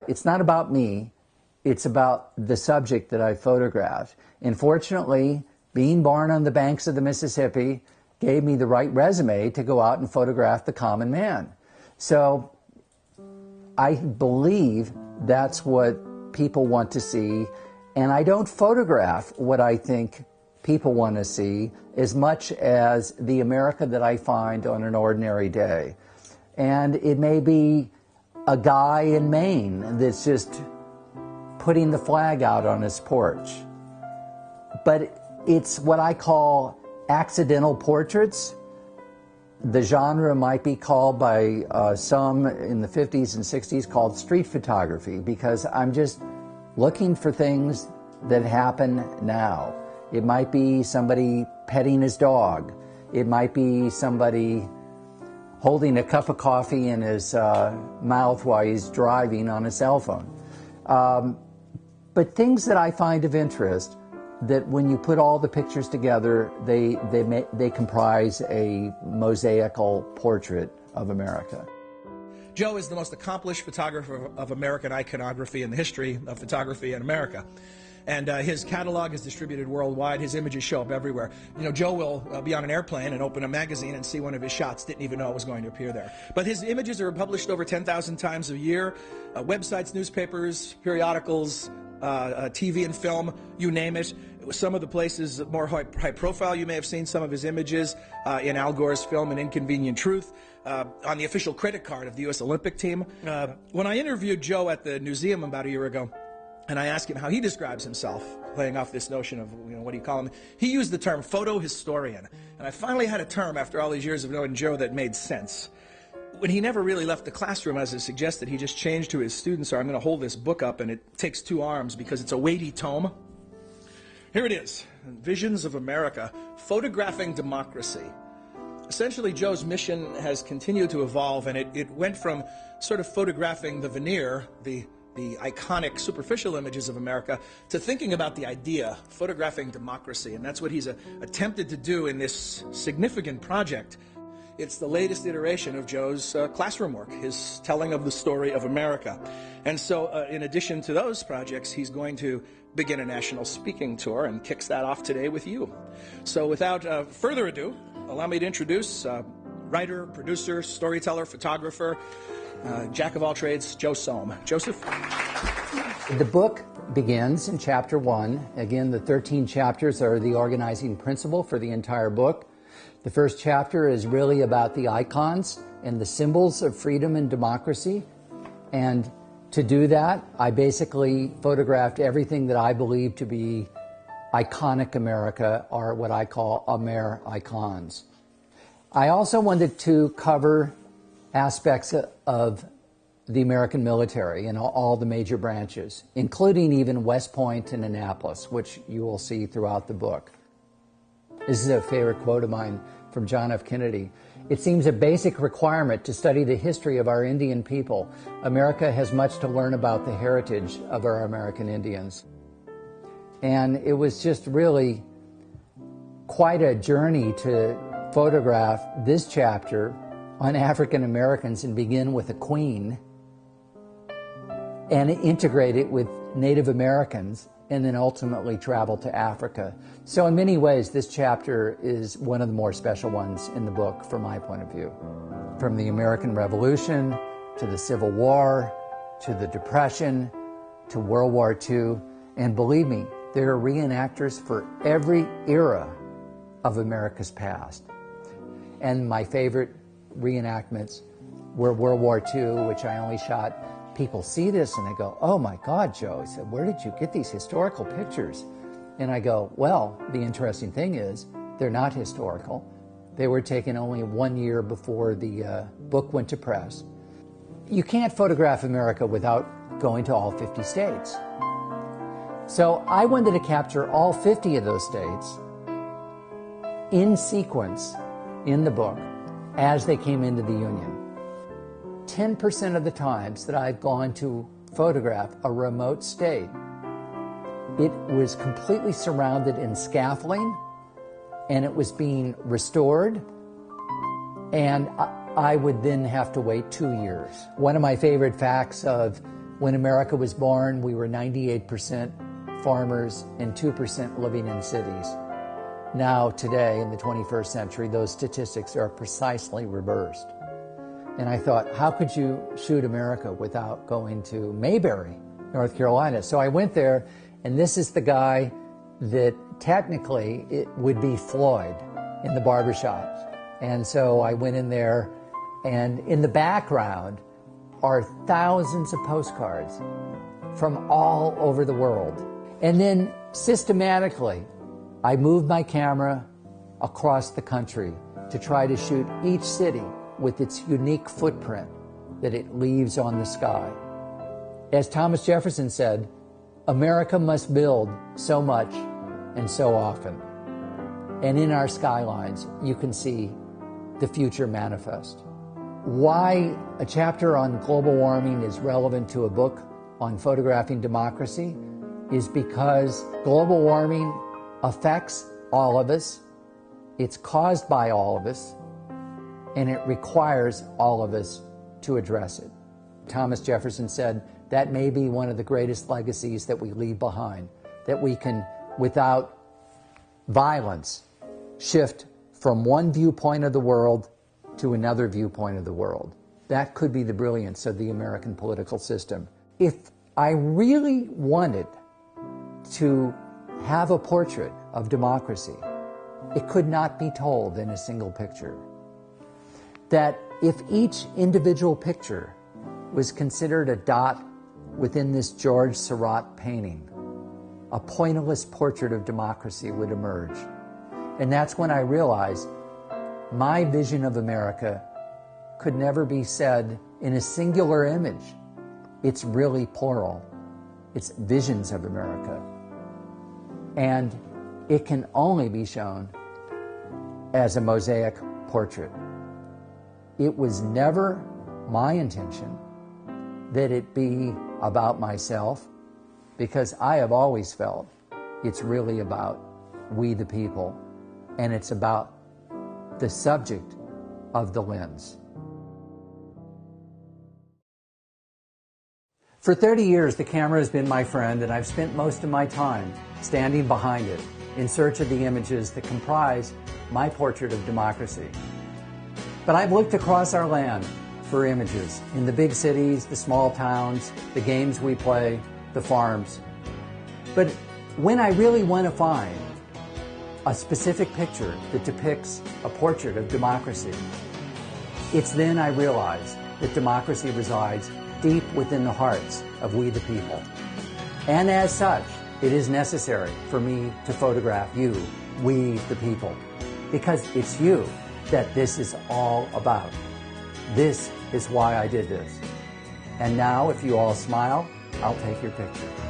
It's not about me, it's about the subject that I photographed. And fortunately, being born on the banks of the Mississippi gave me the right resume to go out and photograph the common man. So I believe that's what people want to see, and I don't photograph what I think people want to see as much as the America that I find on an ordinary day. And it may be a guy in Maine that's just putting the flag out on his porch. But it's what I call accidental portraits. The genre might be called by some in the 50s and 60s called street photography, because I'm just looking for things that happen now. It might be somebody petting his dog. It might be somebody holding a cup of coffee in his mouth while he's driving on a cell phone. But things that I find of interest, that when you put all the pictures together, they comprise a mosaical portrait of America. Joe is the most accomplished photographer of American iconography in the history of photography in America. And his catalog is distributed worldwide. His images show up everywhere. You know, Joe will be on an airplane and open a magazine and see one of his shots, didn't even know it was going to appear there. But his images are published over 10,000 times a year. Websites, newspapers, periodicals, TV and film, you name it. Some of the places more high profile, you may have seen some of his images in Al Gore's film An Inconvenient Truth, on the official credit card of the U.S. Olympic team. When I interviewed Joe at the museum about a year ago, and I asked him how he describes himself, playing off this notion of, you know, what do you call him? He used the term photo historian. And I finally had a term after all these years of knowing Joe that made sense. When he never really left the classroom, as I suggested, he just changed to his students, or I'm going to hold this book up, and it takes 2 arms because it's a weighty tome. Here it is, Visions of America, Photographing Democracy. Essentially, Joe's mission has continued to evolve, and it went from sort of photographing the veneer, the iconic superficial images of America, to thinking about the idea, photographing democracy. And that's what he's attempted to do in this significant project. It's the latest iteration of Joe's classroom work, his telling of the story of America. And so in addition to those projects, he's going to begin a national speaking tour and kicks that off today with you. So without further ado, allow me to introduce writer, producer, storyteller, photographer, jack of all trades, Joe Sohm. Joseph? The book begins in chapter 1. Again, the 13 chapters are the organizing principle for the entire book. The first chapter is really about the icons and the symbols of freedom and democracy. And to do that, I basically photographed everything that I believe to be iconic America, or what I call Amer-icons. I also wanted to cover aspects of the American military in all the major branches, including even West Point and Annapolis, which you will see throughout the book. This is a favorite quote of mine from John F. Kennedy. It seems a basic requirement to study the history of our Indian people. America has much to learn about the heritage of our American Indians. And it was just really quite a journey to photograph this chapter on African Americans and begin with a queen and integrate it with Native Americans and then ultimately travel to Africa. So in many ways, this chapter is one of the more special ones in the book from my point of view. From the American Revolution to the Civil War to the Depression to World War II. And believe me, there are reenactors for every era of America's past. And my favorite reenactments were World War II, which I only shot. People see this and they go, "Oh my God, Joe," I said, "where did you get these historical pictures?" And I go, well, the interesting thing is they're not historical. They were taken only 1 year before the book went to press. You can't photograph America without going to all 50 states. So I wanted to capture all 50 of those states in sequence in the book as they came into the Union. 10% of the times that I've gone to photograph a remote state, it was completely surrounded in scaffolding and it was being restored, and I would then have to wait 2 years. One of my favorite facts of When America was born, we were 98% farmers and 2% living in cities. Now, today, in the 21st century, those statistics are precisely reversed. And I thought, how could you shoot America without going to Mayberry, North Carolina? So I went there, and this is the guy that technically it would be Floyd in the barbershop. And so I went in there, and in the background are thousands of postcards from all over the world. And then systematically, I moved my camera across the country to try to shoot each city with its unique footprint that it leaves on the sky. As Thomas Jefferson said, America must build so much and so often. And in our skylines, you can see the future manifest. Why a chapter on global warming is relevant to a book on photographing democracy is because global warming affects all of us, it's caused by all of us, and it requires all of us to address it. Thomas Jefferson said that may be one of the greatest legacies that we leave behind, that we can, without violence, shift from one viewpoint of the world to another viewpoint of the world. That could be the brilliance of the American political system. If I really wanted to have a portrait of democracy, it could not be told in a single picture. That if each individual picture was considered a dot within this George Seurat painting, a pointillist portrait of democracy would emerge. And that's when I realized my vision of America could never be said in a singular image. It's really plural. It's visions of America. And it can only be shown as a mosaic portrait. It was never my intention that it be about myself, because I have always felt it's really about we the people, and it's about the subject of the lens. For 30 years, the camera has been my friend, and I've spent most of my time standing behind it in search of the images that comprise my portrait of democracy. But I've looked across our land for images in the big cities, the small towns, the games we play, the farms. But when I really want to find a specific picture that depicts a portrait of democracy, it's then I realize that democracy resides deep within the hearts of we the people. And as such, it is necessary for me to photograph you, we the people, because it's you that this is all about. This is why I did this. And now, if you all smile, I'll take your picture.